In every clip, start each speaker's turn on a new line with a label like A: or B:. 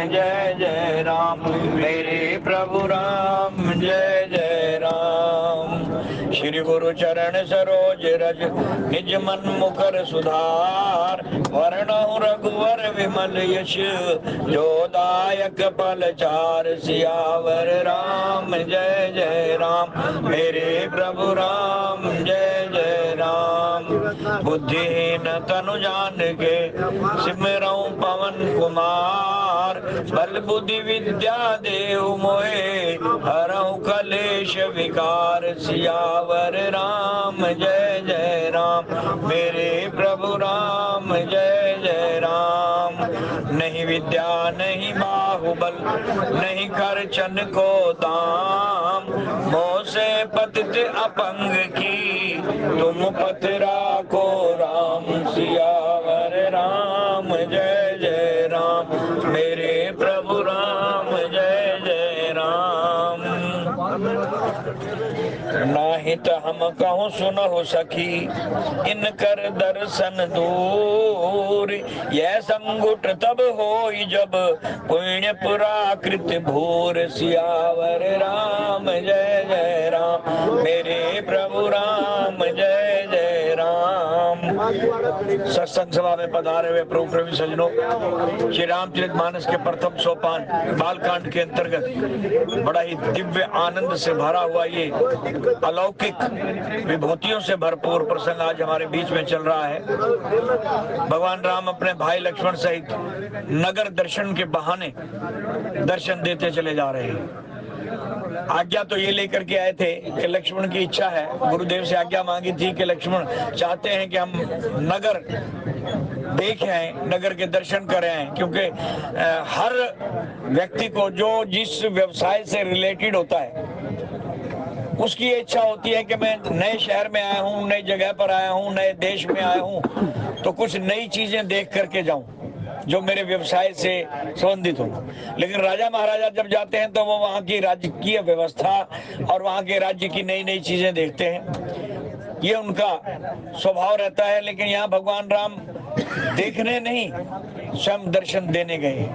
A: जय जय राम मेरे प्रभु राम जय जय राम। श्री गुरु चरण सरोज रज निज मन मुकर सुधार, वरणहु रघुवर विमल यश जो दायक फल चार। सियावर राम जय जय राम मेरे प्रभु राम जय जय राम। बुद्धिहीन तनु जान के सिमरऊं पवन कुमार, बल बुद्धि विद्या देहु मोहे हरऊं कलेश विकार। सियावर राम जय जय राम मेरे प्रभु राम जय जय राम। नहीं विद्या नहीं बाहुबल नहीं खर्चन को दाम, मोह से पतित अपंग की तुम पत राखो राम। सियावर राम जय जय राम मेरे प्रभु राम जय जय राम। नाहित हम कहूँ सुनहु सखी इनकर दर्शन दूर, यह संगुट तब होई जब पुण्य पुराकृत भूर। सियावर राम जय जय राम मेरे प्रभु राम जय जय राम। सत्संग सभा में पधारे हुए प्रभु प्रेमी सज्जनों, श्री रामचरितमानस के प्रथम सोपान बालकांड के अंतर्गत बड़ा ही दिव्य आनंद से भरा हुआ ये अलौकिक विभूतियों से भरपूर प्रसंग आज हमारे बीच में चल रहा है। भगवान राम अपने भाई लक्ष्मण सहित नगर दर्शन के बहाने दर्शन देते चले जा रहे हैं। आज्ञा तो ये लेकर के आए थे कि लक्ष्मण की इच्छा है, गुरुदेव से आज्ञा मांगी थी कि लक्ष्मण चाहते हैं कि हम नगर देख आए, नगर के दर्शन करें आए, क्योंकि हर व्यक्ति को जो जिस व्यवसाय से रिलेटेड होता है उसकी ये इच्छा होती है कि मैं नए शहर में आया हूँ, नई जगह पर आया हूँ, नए देश में आया हूँ, तो कुछ नई चीजें देख करके जाऊं जो मेरे व्यवसाय से संबंधित हो। लेकिन राजा महाराजा जब जाते हैं तो वो वहाँ की राजकीय व्यवस्था और वहाँ के राज्य की नई नई चीजें देखते हैं, ये उनका स्वभाव रहता है। लेकिन यहाँ भगवान राम देखने नहीं स्वयं दर्शन देने गए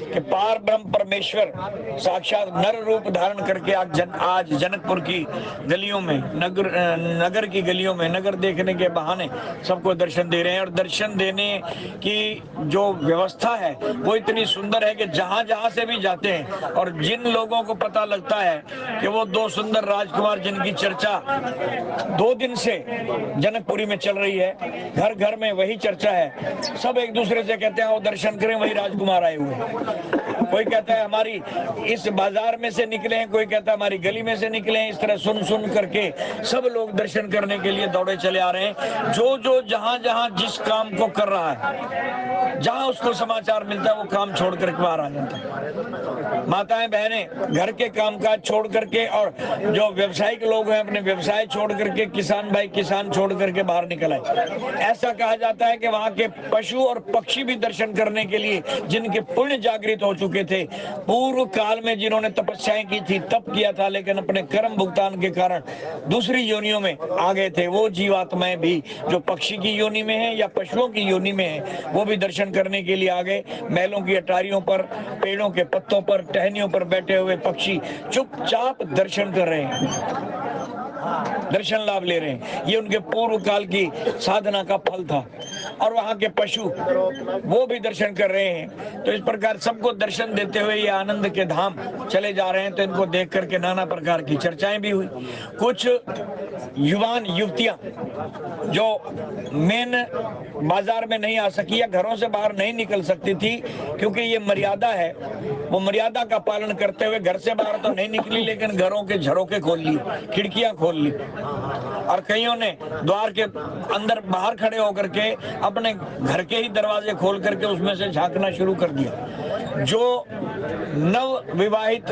A: कि पार ब्रह्म परमेश्वर साक्षात नर रूप धारण करके आज जनकपुर की गलियों में नगर की गलियों में नगर देखने के बहाने सबको दर्शन दे रहे हैं। और दर्शन देने की जो व्यवस्था है वो इतनी सुंदर है कि जहां जहां से भी जाते हैं और जिन लोगों को पता लगता है कि वो दो सुंदर राजकुमार जिनकी चर्चा 2 दिन से जनकपुरी में चल रही है, घर घर में वही चर्चा है, सब एक दूसरे से कहते हैं वो दर्शन करें, वही राजकुमार आए हुए हैं। कोई कहता है हमारी इस बाजार में से निकले हैं, कोई कहता है हमारी गली में से निकले हैं। इस तरह सुन सुन करके सब लोग दर्शन करने के लिए दौड़े चले आ रहे हैं। जो जो जहां जहां जिस काम को कर रहा है, जहां उसको समाचार मिलता है वो काम छोड़ करके बाहर आ जाता है। माताएं बहनें घर के कामकाज छोड़ करके और जो व्यवसायिक लोग हैं अपने व्यवसाय छोड़ करके, किसान भाई किसान छोड़ करके बाहर निकल आए। ऐसा कहा जाता है कि वहां के पशु और पक्षी भी दर्शन करने के लिए जिनके पुण्य जागृत हो चुके थे, पूर्व काल में जिन्होंने तपस्याएं की थी, तप किया था, लेकिन अपने कर्म भुगतान के कारण दूसरी योनियों में आ गए थे, वो जीवात्माएं भी जो पक्षी की योनि में है या पशुओं की योनि में है, वो भी दर्शन करने के लिए आ गए। महलों की अटारियों पर, पेड़ों के पत्तों पर, टहनियों पर बैठे हुए पक्षी चुपचाप दर्शन कर रहे हैं, दर्शन लाभ ले रहे हैं। ये उनके पूर्व काल की साधना का फल था। और वहां के पशु वो भी दर्शन कर रहे हैं। तो इस प्रकार सबको दर्शन देते हुए ये आनंद के धाम चले जा रहे हैं। तो इनको देख करके नाना प्रकार की चर्चाएं भी हुई। कुछ युवान युवतियां जो मेन बाजार में नहीं आ सकी या घरों से बाहर नहीं निकल सकती थी, क्योंकि ये मर्यादा है, वो मर्यादा का पालन करते हुए घर से बाहर तो नहीं निकली, लेकिन घरों के झरोके खोल लिए, खिड़कियां खोल ली, और कईयों ने द्वार के अंदर बाहर खड़े होकर के अपने घर के ही दरवाजे खोल करके उसमें से झांकना शुरू कर दिया। जो नव विवाहित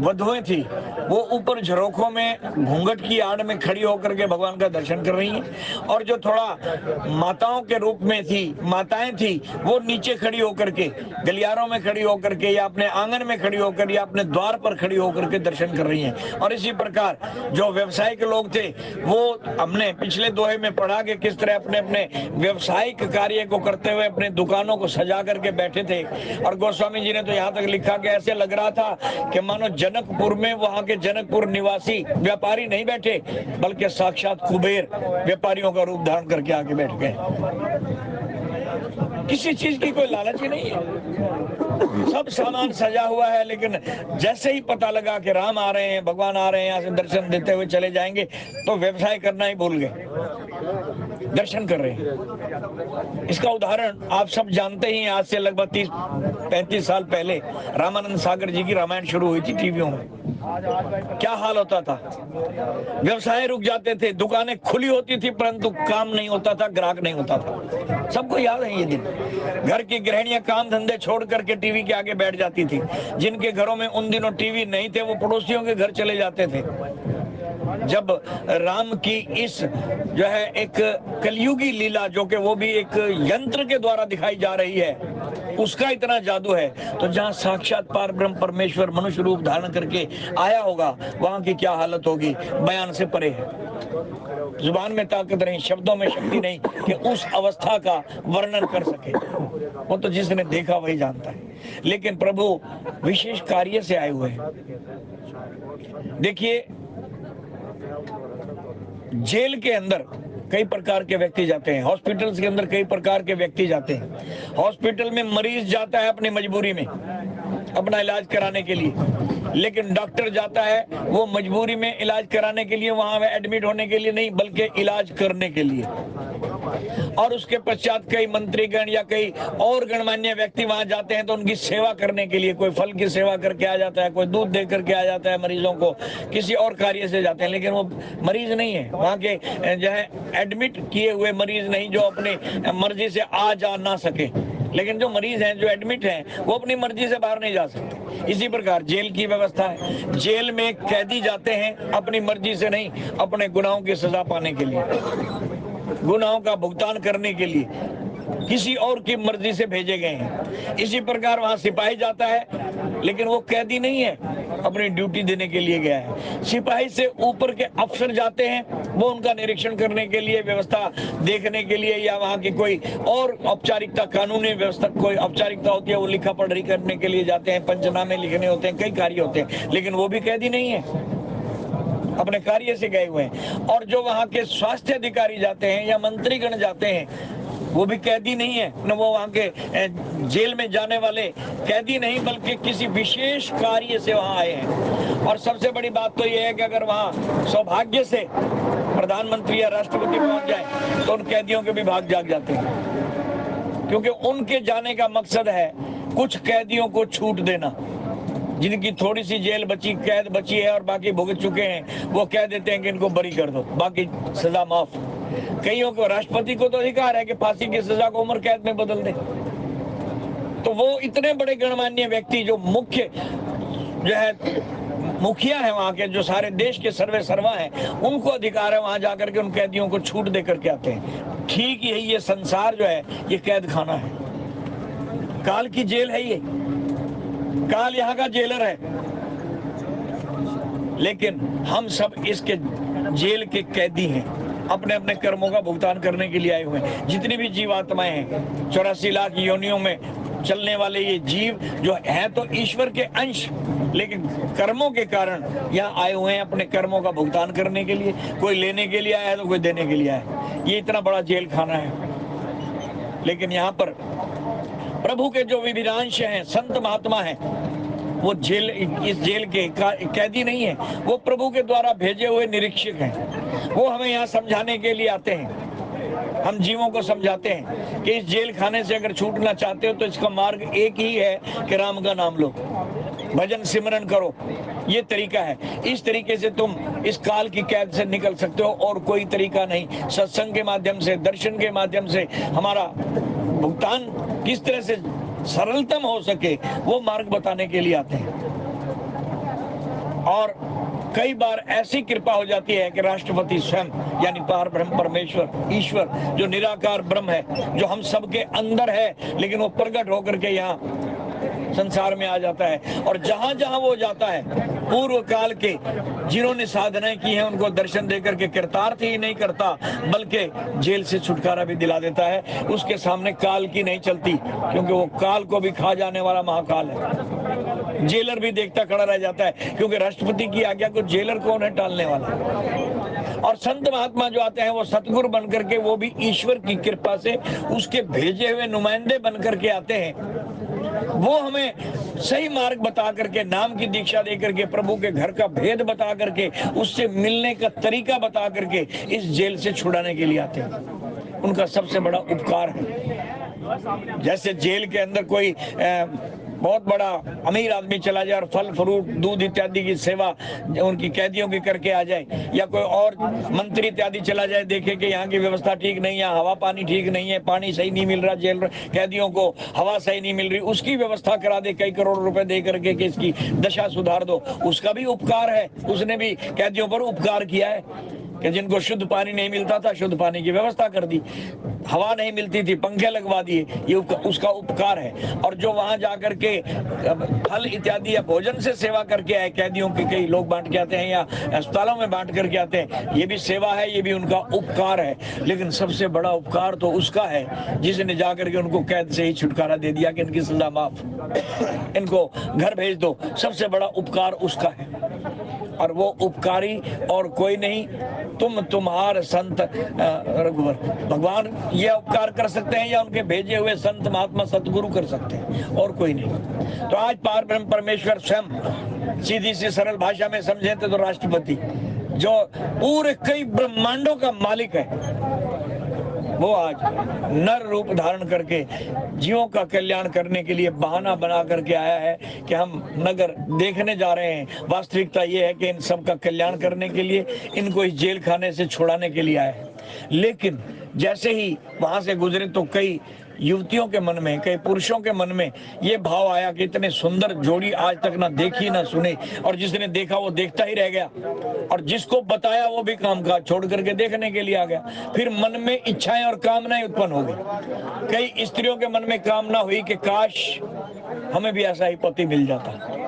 A: वधुएं थी वो ऊपर झरोखों में घूंघट की आड़ में खड़ी होकर के भगवान का दर्शन कर रही हैं, और जो थोड़ा माताओं के रूप में थी, माताएं थी, वो नीचे खड़ी होकर के गलियारों में खड़ी होकर के या अपने आंगन में खड़ी होकर या अपने द्वार पर खड़ी होकर के दर्शन कर रही हैं। और इसी प्रकार जो व्यवसायिक व्यवसाय के लोग थे, वो हमने पिछले दोहे में पढ़ा कि किस तरह अपने अपने व्यवसायिक कार्य को करते हुए अपने दुकानों को सजा करके बैठे थे। और गोस्वामी जी ने तो यहाँ तक लिखा कि ऐसे लग रहा था कि मानो जनकपुर में वहां के जनकपुर निवासी व्यापारी नहीं बैठे, बल्कि साक्षात कुबेर व्यापारियों का रूप धारण करके आके बैठ गए। किसी चीज की कोई लालच ही नहीं है, सब सामान सजा हुआ है, लेकिन जैसे ही पता लगा कि राम आ रहे हैं, भगवान आ रहे हैं, यहाँ से दर्शन देते हुए चले जाएंगे, तो व्यवसाय करना ही भूल गए, दर्शन कर रहे हैं। इसका उदाहरण आप सब जानते ही हैं। आज से लगभग 30-35 साल पहले रामानंद सागर जी की रामायण शुरू हुई थी टीवियों में। क्या हाल होता था, व्यवसाय रुक जाते थे, दुकानें खुली होती थी परंतु काम नहीं होता था, ग्राहक नहीं होता था। सबको याद है ये दिन। घर की गृहिणियां काम धंधे छोड़ करके टीवी के आगे बैठ जाती थी। जिनके घरों में उन दिनों टीवी नहीं थे वो पड़ोसियों के घर चले जाते थे। जब राम की इस जो है एक कलयुगी लीला, जो कि वो भी एक यंत्र के द्वारा दिखाई जा रही है, उसका इतना जादू है, तो जहाँ साक्षात पार ब्रह्म परमेश्वर मनुष्य रूप धारण करके आया होगा, वहां की क्या हालत होगी, बयान से परे है। जुबान में ताकत नहीं, शब्दों में शक्ति नहीं कि उस अवस्था का वर्णन कर सके। वो तो जिसने देखा वही जानता है। लेकिन प्रभु विशेष कार्य से आए हुए हैं। देखिए, जेल के अंदर कई प्रकार के व्यक्ति जाते हैं, हॉस्पिटल्स के अंदर कई प्रकार के व्यक्ति जाते हैं। हॉस्पिटल में मरीज जाता है अपनी मजबूरी में, अपना इलाज कराने के लिए, लेकिन डॉक्टर जाता है वो मजबूरी में इलाज कराने के लिए, वहां एडमिट होने के लिए नहीं, बल्कि इलाज करने के लिए। और उसके पश्चात कई मंत्रीगण या कई और गणमान्य व्यक्ति वहां जाते हैं तो उनकी सेवा करने के लिए, कोई फल की सेवा करके आ जाता है, कोई दूध दे करके आ जाता है मरीजों को, किसी और कार्य से जाते हैं, लेकिन वो मरीज नहीं है। वहां के जो है एडमिट किए हुए मरीज नहीं, जो अपनी मर्जी से आ जा ना सके, लेकिन जो मरीज हैं, जो एडमिट हैं, वो अपनी मर्जी से बाहर नहीं जा सकते। इसी प्रकार जेल की व्यवस्था है। जेल में कैदी जाते हैं अपनी मर्जी से नहीं, अपने गुनाहों की सजा पाने के लिए, गुनाहों का भुगतान करने के लिए किसी और की मर्जी से भेजे गए हैं। इसी प्रकार वहां सिपाही जाता है, लेकिन वो कैदी नहीं है, अपनी ड्यूटी देने के लिए गया है। सिपाही से ऊपर के अफसर जाते हैं, वो उनका निरीक्षण करने के लिए, व्यवस्था देखने के लिए, या वहां की कोई और औपचारिकता, कानूनी व्यवस्था कोई औपचारिकता होती है, वो लिखा पढ़ी करने के लिए जाते हैं, पंचनामे लिखने होते हैं, कई कार्य होते हैं, लेकिन वो भी कैदी नहीं है, अपने कार्य से गए हुए हैं। और जो वहां के स्वास्थ्य अधिकारी जाते हैं या मंत्रीगण जाते हैं, वो भी कैदी नहीं है, न वो वहां के जेल में जाने वाले कैदी नहीं, बल्कि किसी विशेष कार्य से वहां आए हैं। और सबसे बड़ी बात तो ये है कि अगर वहां सौभाग्य से प्रधानमंत्री या राष्ट्रपति पहुंच जाए तो उन कैदियों के भी भाग जाग जाते हैं, क्योंकि उनके जाने का मकसद है कुछ कैदियों को छूट देना। जिनकी थोड़ी सी जेल बची, कैद बची है और बाकी भुगत चुके हैं, वो कह देते हैं कि इनको बरी कर दो, बाकी सजा माफ। कईयों को, राष्ट्रपति को तो अधिकार है कि फांसी की सजा को उम्र कैद में बदल दे। तो वो इतने बड़े गणमान्य व्यक्ति जो मुख्य जो है मुखिया है वहां के, जो सारे देश के सर्वे सर्वा हैं, उनको अधिकार है वहां जाकर के उन कैदियों को छूट दे करके आते हैं। ठीक यही ये संसार जो है ये कैद खाना है, काल की जेल है ये, काल यहाँ का जेलर है। लेकिन हम सब इसके जेल के कैदी हैं, अपने अपने कर्मों का भुगतान करने के लिए आए हुए हैं। जितनी भी जीवात्माएं हैं, 84 लाख योनियों में चलने वाले ये जीव जो हैं तो ईश्वर के अंश, लेकिन कर्मों के कारण यहाँ आए हुए हैं अपने कर्मों का भुगतान करने के लिए। कोई लेने के लिए आया है तो कोई देने के लिए आया है। ये इतना बड़ा जेल खाना है। लेकिन यहाँ पर प्रभु के जो विविधांश हैं, संत महात्मा हैं, वो जेल, इस जेल के कैदी नहीं है, वो प्रभु के द्वारा भेजे हुए निरीक्षक हैं। वो हमें यहाँ समझाने के लिए आते हैं, हम जीवों को समझाते हैं कि इस जेल खाने से अगर छूटना चाहते हो तो इसका मार्ग एक ही है कि राम का नाम लो, भजन सिमरन करो, ये तरीका है। इस तरीके से तुम इस काल की कैद से निकल सकते हो, और कोई तरीका नहीं। सत्संग के माध्यम से, दर्शन के माध्यम से हमारा भुगतान किस तरह से सरलतम हो सके, वो मार्ग बताने के लिए आते हैं। और कई बार ऐसी कृपा हो जाती है कि राष्ट्रपति स्वयं, यानी पार ब्रह्म परमेश्वर ईश्वर जो निराकार ब्रह्म है, जो हम सबके अंदर है, लेकिन वो प्रकट होकर के यहाँ संसार में आ जाता है। और जहां जहां वो जाता है पूर्व काल के जिन्होंने साधनाएं की हैं उनको दर्शन देकर के कृतार्थ ही नहीं करता, बल्कि जेल से छुटकारा भी दिला देता है। उसके सामने काल की नहीं चलती, क्योंकि वो काल को भी खा जाने वाला महाकाल है। जेलर भी देखता खड़ा रह जाता है, क्योंकि राष्ट्रपति की आज्ञा को जेलर कौन है टालने वाला। और संत महात्मा जो आते हैं वो सतगुरु बनकर के, वो भी ईश्वर की कृपा से उसके भेजे हुए नुमाइंदे बनकर के आते हैं। वो हमें सही मार्ग बता करके, नाम की दीक्षा दे करके, प्रभु के घर का भेद बता करके, उससे मिलने का तरीका बता करके इस जेल से छुड़ाने के लिए आते हैं। उनका सबसे बड़ा उपकार है। जैसे जेल के अंदर कोई बहुत बड़ा अमीर आदमी चला जाए और फल फ्रूट दूध इत्यादि की सेवा उनकी कैदियों की करके आ जाए, या कोई और मंत्री इत्यादि चला जाए, देखे कि यहाँ की व्यवस्था ठीक नहीं है, हवा पानी ठीक नहीं है, पानी सही नहीं मिल रहा, जेल कैदियों को हवा सही नहीं मिल रही, उसकी व्यवस्था करा दे कई करोड़ रुपए दे करके कि इसकी दशा सुधार दो, उसका भी उपकार है। उसने भी कैदियों पर उपकार किया है कि जिनको शुद्ध पानी नहीं मिलता था, शुद्ध पानी की व्यवस्था कर दी, हवा नहीं मिलती थी, पंखे लगवा दिए, ये उसका उपकार है। और जो वहां जाकर के फल इत्यादि या भोजन से सेवा करके आए कैदियों की, कई लोग बांट के आते हैं या अस्पतालों में बांट करके आते हैं, ये भी सेवा है, ये भी उनका उपकार है। लेकिन सबसे बड़ा उपकार तो उसका है जिसने जाकर के उनको कैद से ही छुटकारा दे दिया कि इनकी सजा माफ, इनको घर भेज दो। सबसे बड़ा उपकार उसका है, और वो उपकारी और कोई नहीं, तुम्हार संत रघुवर भगवान ये उपकार कर सकते हैं, या उनके भेजे हुए संत महात्मा सतगुरु कर सकते हैं, और कोई नहीं। तो आज पार ब्रह्म परमेश्वर स्वयं, सीधी सी सरल भाषा में समझे तो राष्ट्रपति, जो पूरे कई ब्रह्मांडों का मालिक है, वो आज नर रूप धारण करके जीवों का कल्याण करने के लिए बहाना बना करके आया है कि हम नगर देखने जा रहे हैं। वास्तविकता ये है कि इन सब का कल्याण करने के लिए, इनको इस जेल खाने से छुड़ाने के लिए आए हैं। लेकिन जैसे ही वहां से गुजरे तो कई युवतियों के मन में, कई पुरुषों के मन में ये भाव आया कि इतने सुंदर जोड़ी आज तक ना देखी ना सुनी, और जिसने देखा वो देखता ही रह गया, और जिसको बताया वो भी काम काज छोड़ करके देखने के लिए आ गया। फिर मन में इच्छाएं और कामनाएं उत्पन्न हो गई। कई स्त्रियों के मन में कामना हुई कि काश हमें भी ऐसा ही पति मिल जाता,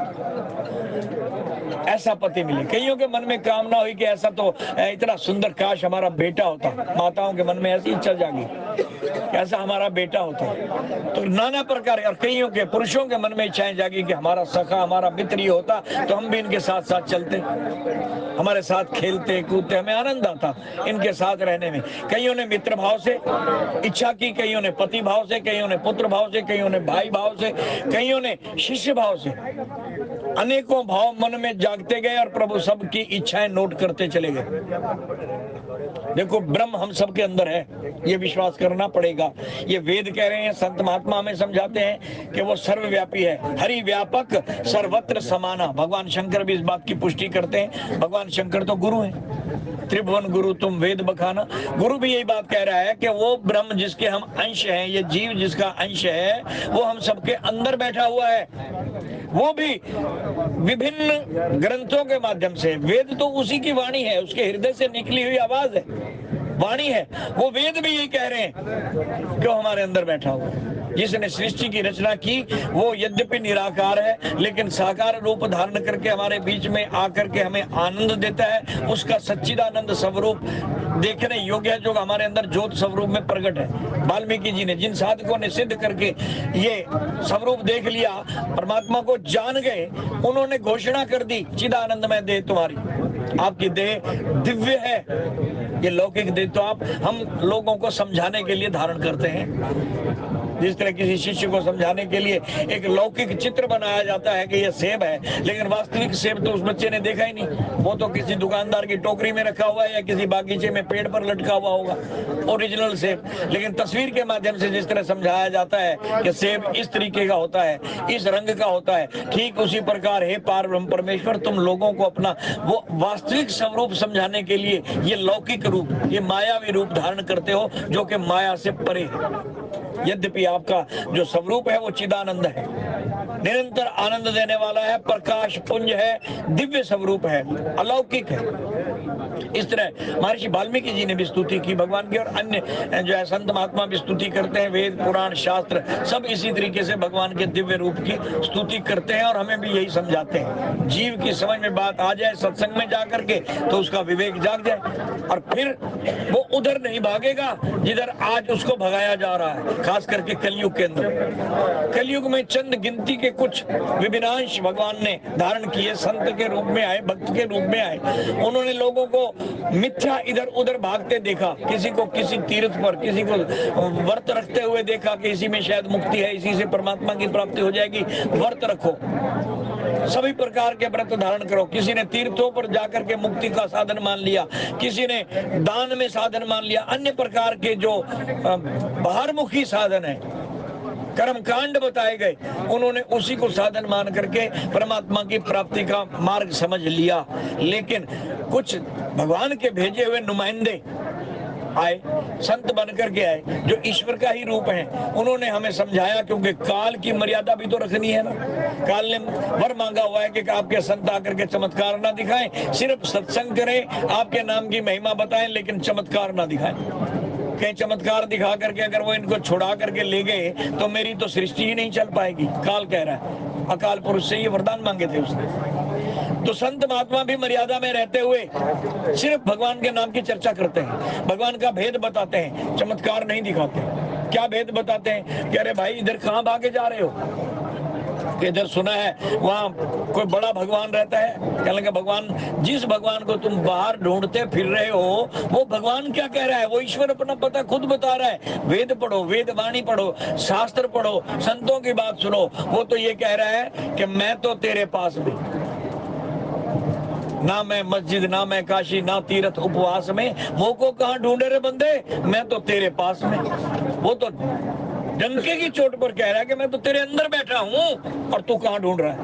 A: ऐसा पति मिले। कईयों के मन में कामना हुई कि ऐसा तो इतना सुंदर, काश हमारा बेटा होता। माताओं के मन में ऐसी इच्छा जागी कि ऐसा हमारा बेटा होता। तो नाना प्रकार, और कईयों के पुरुषों के मन में इच्छाएं जागी कि हमारा सखा, हमारा मित्र ही होता तो हम भी इनके साथ साथ चलते, हमारे साथ खेलते कूदते, हमें आनंद आता इनके साथ रहने में। कईयों ने मित्र भाव से इच्छा की, कईयों ने पति भाव से, कईयों ने पुत्र भाव से, कईयों ने भाई भाव से, कईयों ने शिष्य भाव से। अनेकों भाव मन में जागते गए और प्रभु सबकी इच्छाएं नोट करते चले गए। देखो, ब्रह्म हम सबके अंदर है, ये विश्वास करना पड़ेगा। ये वेद कह रहे हैं, संत महात्मा हमें समझाते हैं कि वो सर्वव्यापी है, हरि व्यापक सर्वत्र समाना। भगवान शंकर भी इस बात की पुष्टि करते हैं। भगवान शंकर तो गुरु हैं, त्रिभुवन गुरु तुम वेद बखाना। गुरु भी यही बात कह रहा है कि वो ब्रह्म जिसके हम अंश हैं, ये जीव जिसका अंश है, वो हम सबके अंदर बैठा हुआ है। वो भी विभिन्न ग्रंथों के माध्यम से, वेद तो उसी की वाणी है, उसके हृदय से निकली हुई आवाज है, वाणी है। वो वेद भी यही कह रहे हैं कि वो हमारे अंदर बैठा हुआ है। जिसने सृष्टि की रचना की वो यद्यपि निराकार है, लेकिन साकार रूप धारण करके हमारे बीच में आकर के हमें आनंद देता है। उसका सच्चिदानंद स्वरूप देखने योग्य है, जो हमारे अंदर ज्योत स्वरूप में प्रकट है। वाल्मीकि जी ने, जिन साधकों ने सिद्ध करके ये स्वरूप देख लिया, परमात्मा को जान गए, उन्होंने घोषणा कर दी, चिदानंदमय देह तुम्हारी, आपकी देह दिव्य है। ये लौकिक देह तो आप हम लोगों को समझाने के लिए धारण करते हैं। जिस तरह किसी शिष्य को समझाने के लिए एक लौकिक चित्र बनाया जाता है कि यह सेब है, लेकिन वास्तविक सेब तो उस बच्चे ने देखा ही नहीं, वो तो किसी दुकानदार की टोकरी में रखा हुआ है या किसी बागीचे में पेड़ पर लटका हुआ होगा ओरिजिनल सेब। लेकिन तस्वीर के माध्यम से जिस तरह समझाया जाता है कि सेब इस तरीके का होता है, इस रंग का होता है, ठीक उसी प्रकार हे पार ब्रह्म परमेश्वर, तुम लोगों को अपना वो वास्तविक स्वरूप समझाने के लिए ये लौकिक रूप, ये मायावी रूप धारण करते हो, जो कि माया से परे है। यद्यपि आपका जो स्वरूप है वो चिदानंद है, निरंतर आनंद देने वाला है, प्रकाश पुंज है, दिव्य स्वरूप है, अलौकिक है। इस तरह महर्षि वाल्मीकि जी ने भी स्तुति की भगवान की, और अन्य जो है संत महात्मा भी स्तुति करते हैं। वेद पुराण शास्त्र सब इसी तरीके से भगवान के दिव्य रूप की स्तुति करते हैं और हमें भी यही समझाते हैं। जीव की समझ में बात आ जाए सत्संग में जा करके तो उसका विवेक जाग जाए, और फिर वो उधर नहीं भागेगा जिधर आज उसको भगाया जा रहा है, खास करके कलयुग के अंदर। कलयुग में चंद गिनती के कुछ विविनांश भगवान ने धारण किए, संत के रूप में आए, भक्त के रूप में आए। उन्होंने लोगों को मिथ्या इधर उधर भागते देखा, किसी को किसी तीर्थ पर, किसी को व्रत रखते हुए देखा कि इसी में शायद मुक्ति है, इसी से परमात्मा की प्राप्ति हो जाएगी, व्रत रखो, सभी प्रकार के व्रत धारण करो। किसी ने तीर्थों पर जाकर के मुक्ति का साधन मान लिया, किसी ने दान में साधन मान लिया, अन्य प्रकार के जो बाहरमुखी साधन है, कर्म कांड बताए गए, उन्होंने उसी को साधन मान करके परमात्मा की प्राप्ति का मार्ग समझ लिया। लेकिन कुछ भगवान के भेजे हुए नुमाइंदे आए, संत बनकर के आए, जो ईश्वर का ही रूप है। उन्होंने हमें समझाया, क्योंकि काल की मर्यादा भी तो रखनी है ना। काल ने वर मांगा हुआ है कि आपके संत आकर के चमत्कार ना दिखाएं, सिर्फ सत्संग करें, आपके नाम की महिमा बताएं, लेकिन चमत्कार ना दिखाएं। कहीं चमत्कार दिखा करके अगर वो इनको छुड़ा करके ले गए तो मेरी तो सृष्टि ही नहीं चल पाएगी, काल कह रहा है। अकाल पुरुष से ये वरदान मांगे थे उसने। तो संत महात्मा भी मर्यादा में रहते हुए सिर्फ भगवान के नाम की चर्चा करते हैं, भगवान का भेद बताते हैं, चमत्कार नहीं दिखाते। क्या भेद बताते हैं? कह रहे भाई इधर कहाँ भागे जा रहे हो? कि इधर सुना है वहाँ कोई बड़ा भगवान रहता है। कहने लगे भगवान, जिस भगवान को तुम बाहर ढूंढते फिर रहे हो वो भगवान क्या कह रहा है? वो ईश्वर अपना पता खुद बता रहा है। वेद पढ़ो, वेद वाणी पढ़ो, शास्त्र पढ़ो, संतों की बात सुनो। वो तो ये कह रहा है कि मैं तो तेरे पास में, ना मैं मस्जिद, ना मैं काशी, ना तीर्थ उपवास में, वो को कहाँ ढूंढे रे बंदे, मैं तो तेरे पास में। वो तो डंके की चोट पर कह रहा है कि मैं तो तेरे अंदर बैठा हूं और तू कहां ढूंढ रहा है?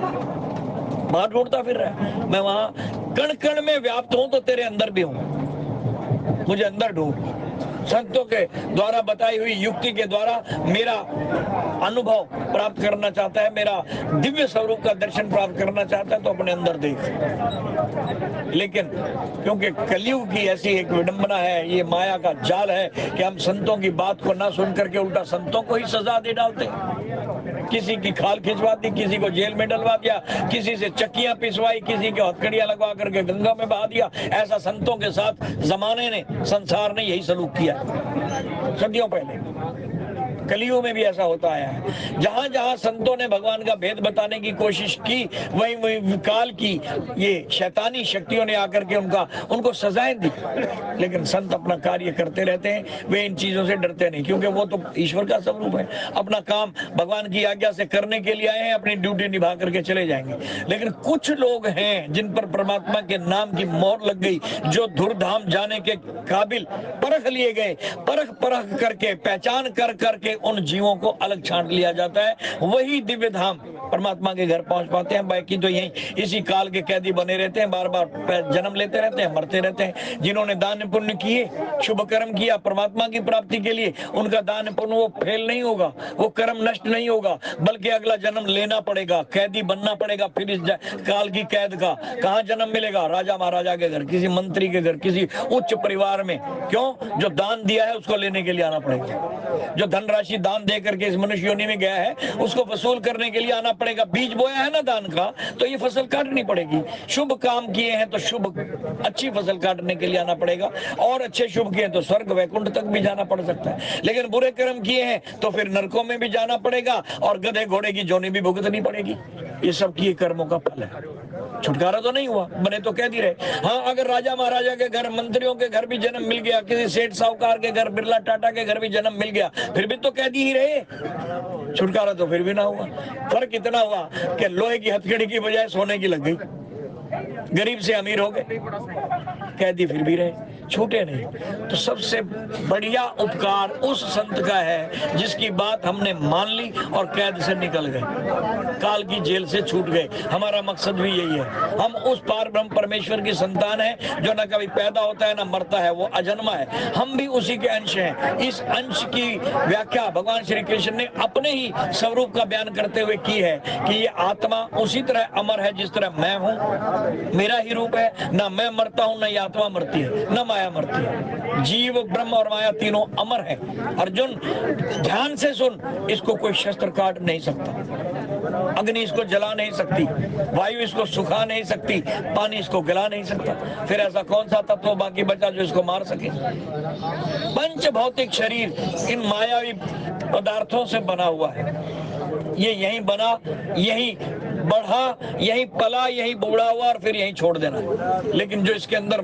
A: बाहर ढूंढता फिर रहा है। मैं वहां कण कण में व्याप्त हूं तो तेरे अंदर भी हूं, मुझे अंदर ढूंढ। संतों के द्वारा बताई हुई युक्ति के द्वारा मेरा अनुभव प्राप्त करना चाहता है, मेरा दिव्य स्वरूप का दर्शन प्राप्त करना चाहता है तो अपने अंदर देख। लेकिन क्योंकि कलयुग की ऐसी एक विडंबना है, ये माया का जाल है कि हम संतों की बात को ना सुन करके उल्टा संतों को ही सजा दे डालते हैं। किसी की खाल खिंचवा दी, किसी को जेल में डलवा दिया, किसी से चक्कियां पिसवाई, किसी के हथकड़ियां लगवा करके गंगा में बहा दिया। ऐसा संतों के साथ जमाने ने, संसार ने यही सलूक किया सदियों पहले। कलयुग में भी ऐसा होता आया है। जहां जहां संतों ने भगवान का भेद बताने की कोशिश की, वहीं वहीं काल की ये शैतानी शक्तियों ने आकर के उनको सजाएं दी। लेकिन संत अपना कार्य करते रहते हैं, वे इन चीजों से डरते नहीं, क्योंकि वो तो ईश्वर का स्वरूप है। अपना काम भगवान की आज्ञा से करने के लिए आए हैं, अपनी ड्यूटी निभा करके चले जाएंगे। लेकिन कुछ लोग हैं जिन पर परमात्मा के नाम की मोहर लग गई, जो धुरधाम जाने के काबिल परख लिए गए, परख करके पहचान कर करके उन जीवों को अलग छांट लिया जाता है, वही दिव्य धाम परमात्मा के घर पहुंच पाते हैं। बाकी तो यही इसी काल के कैदी बने रहते हैं, बार बार जन्म लेते रहते हैं, मरते रहते हैं। जिन्होंने दान पुण्य किए, शुभ कर्म किया परमात्मा की प्राप्ति के लिए, उनका दान पुण्य वो फेल नहीं होगा, वो कर्म नष्ट नहीं होगा, बल्कि अगला जन्म लेना पड़ेगा, कैदी बनना पड़ेगा। फिर इस काल की कैद का कहाँ जन्म मिलेगा? राजा महाराजा के घर, किसी मंत्री के घर, किसी उच्च परिवार में। क्यों? जो दान दिया है उसको लेने के लिए आना पड़ेगा। जो धनराशि दान दे करके इस मनुष्य योनि में गया है, उसको वसूल करने के लिए आना पड़ेगा। बीज बोया है ना दान का, तो ये फसल काटनी पड़ेगी। शुभ काम किए हैं तो शुभ अच्छी फसल काटने के लिए आना पड़ेगा, और अच्छे शुभ किए तो स्वर्ग वैकुंठ तक भी जाना पड़ सकता है। लेकिन बुरे कर्म किए हैं तो फिर नरकों में भी जाना पड़ेगा, और गधे घोड़े की जोनी भी भुगतनी पड़ेगी। ये सब किए कर्मों का फल है। छुटकारा तो नहीं हुआ, बने तो कह दी रहे। हाँ, अगर राजा महाराजा के घर, मंत्रियों के घर भी जन्म मिल गया, किसी सेठ साहूकार के घर, बिरला टाटा के घर भी जन्म मिल गया, फिर भी तो कैदी ही रहे, छुटकारा तो फिर भी ना हुआ। फर्क इतना हुआ कि लोहे की हथकड़ी की बजाय सोने की लग गई, गरीब से अमीर हो गए, कैदी फिर भी रहे, छूटे नहीं। तो सबसे बढ़िया उपकार उस संत का है जिसकी बात हमने मान ली और कैद से निकल गए, काल की जेल से छूट गए। हमारा मकसद भी यही है। हम उस पार ब्रह्म परमेश्वर की संतान है जो न कभी पैदा होता है न मरता है, वो अजन्मा है। हम भी उसी के अंश हैं। इस अंश की व्याख्या भगवान श्री कृष्ण ने अपने ही स्वरूप का बयान करते हुए की है कि ये आत्मा उसी तरह अमर है जिस तरह मैं हूँ, मेरा ही रूप है। ना मैं मरता हूँ, ना ये आत्मा मरती है, ना माया मरती है। जीव, ब्रह्म और माया तीनों अमर है। अर्जुन ध्यान से सुन, इसको कोई शस्त्र काट नहीं सकता, अग्नि इसको जला नहीं सकती, वायु इसको सुखा नहीं सकती, पानी इसको गला नहीं सकता। फिर ऐसा कौन सा तत्व बाकी बचा जो इसको मार सके? पंच भौतिक शरीर इन मायावी पदार्थों से बना हुआ है। ये यहीं बना, यहीं बढ़ा, यहीं पला, यहीं बूढ़ा हुआ और फिर यहीं छोड़ देना। लेकिन जो इसके अंदर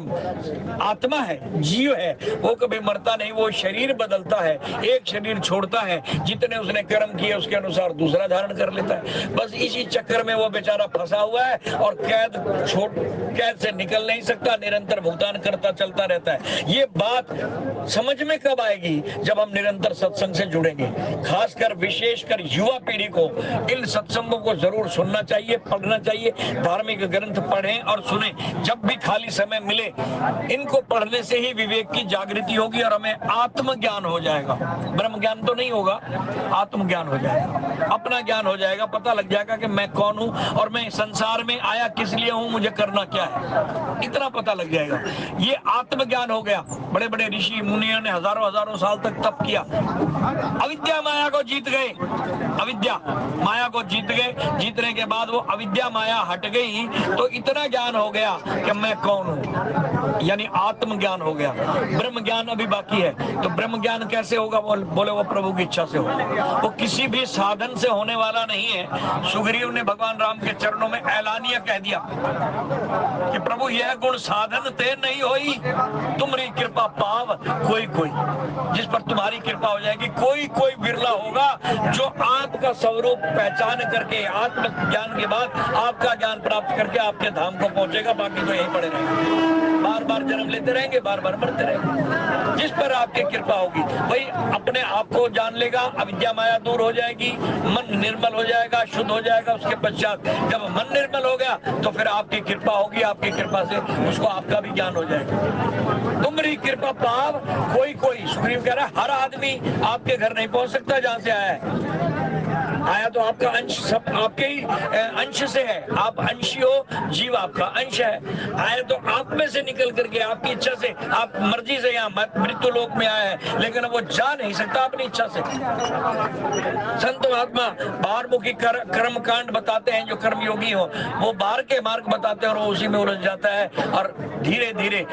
A: आत्मा है, जीव है, वो कभी मरता नहीं। वो शरीर बदलता है, एक शरीर छोड़ता है, जितने उसने कर्म किए उसके अनुसार दूसरा धारण कर लेता है। बस इसी चक्कर में वो बेचारा फंसा हुआ है और कैद से निकल नहीं सकता, निरंतर भुगतान करता चलता रहता है। ये बात समझ में कब आएगी? जब हम निरंतर सत्संग से जुड़ेंगे। खासकर विशेषकर युवा पीढ़ी को इन सत्संगों को जरूर सुनना चाहिए, पढ़ना चाहिए। धार्मिक ग्रंथ पढ़ें और सुनें। जब भी खाली समय मिले, इनको पढ़ने से ही विवेक की जागृति होगी और हमें आत्मज्ञान हो जाएगा। ब्रह्म ज्ञान तो नहीं होगा, आत्मज्ञान हो जाएगा, अपना ज्ञान हो जाएगा। पता लग जाएगा कि मैं कौन हूं और मैं संसार में आया किस लिए हूं, मुझे करना क्या है, इतना पता लग जाएगा। ये आत्मज्ञान हो गया। बड़े बड़े ऋषि मुनियों ने हजारों साल तक तप किया, अविद्या माया को जीत गए। अविद्या माया को जीत गए। जीतने के बाद वो अविद्या माया हट गई तो इतना ज्ञान हो गया कि मैं कौन हूं, यानी आत्मज्ञान हो गया। ब्रह्म ज्ञान अभी बाकी है। तो ब्रह्म ज्ञान कैसे होगा? बोले वो प्रभु की इच्छा से होगा। वो किसी भी साधन से होने वाला नहीं है। सुग्रीव ने भगवान राम के चरणों में ऐलानिया कह दिया कि प्रभु यह गुण साधन ते नहीं होई, तुम्हारी कृपा पाव कोई कोई। जिस पर तुम्हारी कृपा हो जाएगी, कोई कोई बिरला होगा जो आपका स्वरूप पहचान करके आत्म ज्ञान के बाद आपका ज्ञान प्राप्त करके आपके धाम को पहुंचेगा। बाकी तो यहीं पड़े रहेंगे, बार बार जन्म लेते रहेंगे, बार बार मरते रहेंगे। जिस पर आपकी कृपा होगी भाई अपने आप को जान लेगा, अविद्या माया दूर हो जाएगी, मन निर्मल हो जाएगा, शुद्ध हो जाएगा। उसके पश्चात जब मन निर्मल हो गया तो फिर आपकी कृपा होगी, आपकी कृपा से उसको आपका भी ज्ञान हो जाएगा। तुम्हारी कृपा पाव कोई कोई। सुग्रीव कह रहा है हर आदमी आपके घर नहीं पहुंच सकता जहां से आया है। आया तो आपका अंश सब आपके ही अंश से है, आप अंशी हो, जीव आपका अंश है। आया तो आप में से निकल करके आपकी इच्छा से, आप मर्जी से यहाँ मृत्यु लोक में आया है, लेकिन वो जा नहीं सकता अपनी इच्छा से। संत महात्मा बाहरमुखी कर्म कांड बताते हैं। जो कर्मयोगी हो वो बाहर के मार्ग बताते हैं और वो उसी में उलझ जाता है और धीरे धीरे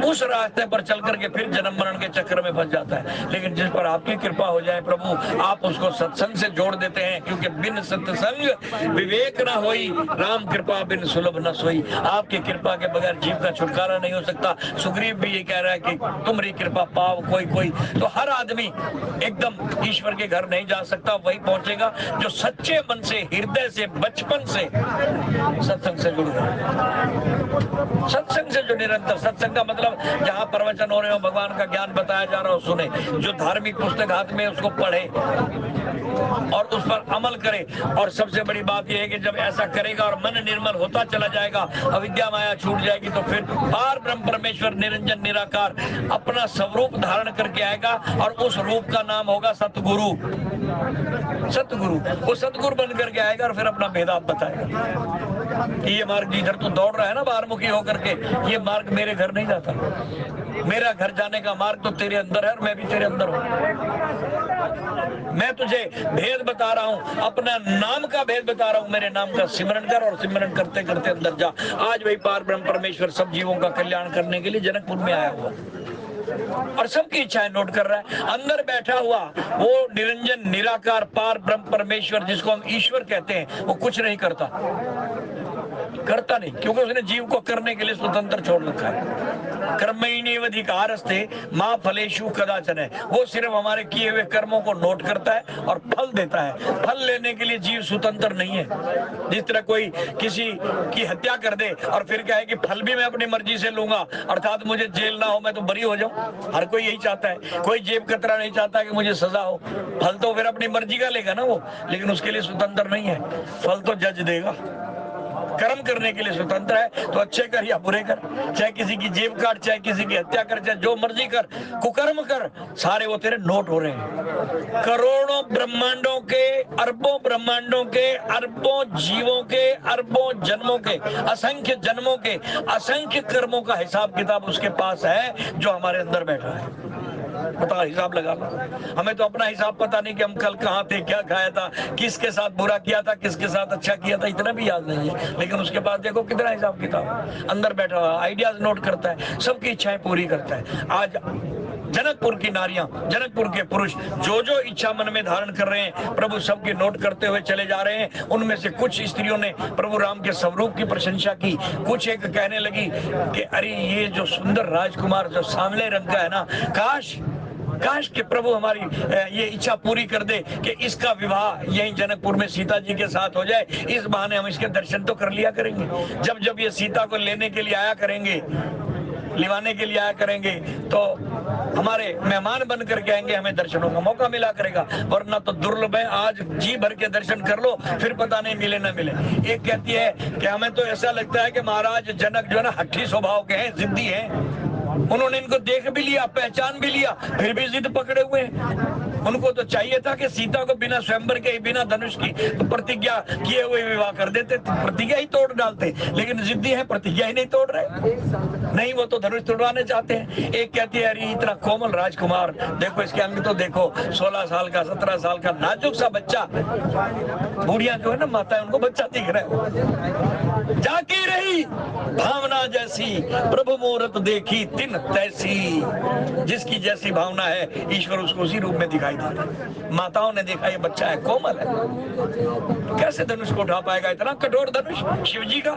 A: उस रास्ते पर चल करके फिर जन्म मरण के चक्कर में फंस जाता है। लेकिन जिस पर आपकी कृपा हो जाए प्रभु, आप उसको सत्संग से जोड़ देते हैं, क्योंकि बिन सत्संग विवेक न होई, राम कृपा बिन सुलभ न सोई। आपकी कृपा के बगैर जीव का छुटकारा नहीं हो सकता। सुग्रीव भी ये कह रहा है कि तुम्हारी कृपा पाव कोई कोई। तो हर आदमी एकदम ईश्वर के घर नहीं जा सकता, वही पहुंचेगा जो सच्चे मन से, हृदय से, बचपन से सत्संग से जुड़ गए। सत्संग से जो निरंतर, सत्संग का मतलब जहाँ प्रवचन हो रहे हो, भगवान का ज्ञान बताया जा रहा हो, सुने। जो धार्मिक पुस्तक हाथ में उसको पढ़े और उस पर अमल करे। और सबसे बड़ी बात यह है कि जब ऐसा करेगा और मन निर्मल होता चला जाएगा, अविद्या माया छूट जाएगी, तो फिर पार ब्रह्म परमेश्वर निरंजन निराकार अपना स्वरूप धारण करके आएगा और उस रूप का नाम होगा सतगुरु। सतगुरु, वो सतगुरु बन करके आएगा और फिर अपना भेदाभ बताएगा कि ये मार्ग जिधर तू दौड़ रहा है ना बाहरमुखी होकर के, ये मार्ग मेरे घर नहीं जाता। मेरा घर जाने का मार्ग तो तेरे अंदर है और मैं भी तेरे अंदर हूँ। मैं तुझे भेद बता रहा हूँ, अपना नाम का भेद बता रहा हूँ। मेरे नाम का सिमरन कर और सिमरन करते करते अंदर जा। आज वही पार ब्रह्म परमेश्वर सब जीवों का कल्याण करने के लिए जनकपुर में आया हुआ। और सबकी इच्छाएं नोट कर रहा है। अंदर बैठा हुआ वो निरंजन निराकार पार ब्रह्म परमेश्वर, जिसको हम ईश्वर कहते हैं, वो कुछ नहीं करता नहीं, क्योंकि उसने जीव को करने के लिए स्वतंत्र छोड़ रखा है। कर्मण्येवाधिकारस्ते मा फलेषु कदाचन है, वो सिर्फ हमारे किए हुए कर्मों को नोट करता है और फल देता है। फल लेने के लिए जीव स्वतंत्र नहीं है। जिस तरह कोई किसी की हत्या कर दे और फिर कहे कि फल भी मैं अपनी मर्जी से लूंगा, अर्थात मुझे जेल ना हो, मैं तो बरी हो जाऊं, हर कोई यही चाहता है। कोई जेब कतरा नहीं चाहता कि मुझे सजा हो। फल तो फिर अपनी मर्जी का लेगा ना वो, लेकिन उसके लिए स्वतंत्र नहीं है, फल तो जज देगा। कर्म करने के लिए स्वतंत्र है, तो अच्छे कर या बुरे कर, चाहे किसी की जेब काट, चाहे किसी की हत्या कर, चाहे जो मर्जी कर, कुकर्म कर, सारे वो तेरे नोट हो रहे हैं। करोड़ों ब्रह्मांडों के, अरबों ब्रह्मांडों के, अरबों जीवों के, अरबों जन्मों के, असंख्य जन्मों के, असंख्य कर्मों का हिसाब किताब उसके पास है, जो हमारे अंदर बैठा है। पता, हिसाब लगा लो। हमें तो अपना हिसाब पता नहीं कि हम कल कहाँ थे, क्या खाया था, किसके साथ बुरा किया था, किसके साथ अच्छा किया था, इतना भी याद नहीं है। लेकिन उसके बाद देखो कितना हिसाब किताब अंदर बैठा हुआ, आइडियाज नोट करता है, सबकी इच्छाएं पूरी करता है। आज जनकपुर की नारियां, जनकपुर के पुरुष जो जो इच्छा मन में धारण कर रहे हैं, प्रभु सबके नोट करते हुए चले जा रहे हैं। उनमें से कुछ स्त्रियों ने प्रभु राम के स्वरूप की प्रशंसा की, कुछ एक कहने लगी कि अरे ये जो सुंदर राजकुमार जो सांवले रंग का है ना, काश कि प्रभु हमारी ये इच्छा पूरी कर दे कि इसका विवाह यही जनकपुर में सीता जी के साथ हो जाए। इस बहाने हम इसके दर्शन तो कर लिया करेंगे। जब जब ये सीता को लेने के लिए आया करेंगे, लिवाने के लिए आया करेंगे, तो हमारे मेहमान बन करके आएंगे, हमें दर्शनों का मौका मिला करेगा। वरना तो दुर्लभ है, आज जी भर के दर्शन कर लो, फिर पता नहीं मिले ना मिले। एक कहती है कि हमें तो ऐसा लगता है कि महाराज जनक जो है ना हट्ठी स्वभाव के हैं, जिद्दी हैं। उन्होंने इनको देख भी लिया, पहचान भी लिया, फिर भी जिद पकड़े हुए हैं। उनको तो चाहिए था कि सीता को बिना स्वयंवर के, बिना धनुष की तो प्रतिज्ञा किए हुए विवाह कर देते, प्रतिज्ञा ही तोड़ डालते। लेकिन जिद्दी है, प्रतिज्ञा ही नहीं तोड़ रहे, नहीं वो तो धनुष तोड़वाने चाहते हैं। एक कहती है अरे इतना कोमल राजकुमार, देखो इसके अंग तो देखो, 16 साल का, 17 साल का नाजुक सा बच्चा। बूढ़िया जो है ना माता है, उनको बच्चा दिख रहा है। जाकी रही भावना जैसी, प्रभु मूरत देखी तिन तैसी। जिसकी जैसी भावना है, ईश्वर उसको उसी रूप में दिखाई देता है। माताओं ने देखा ये बच्चा है, कोमल है, कैसे धनुष को उठा पाएगा, इतना कठोर धनुष शिव जी का,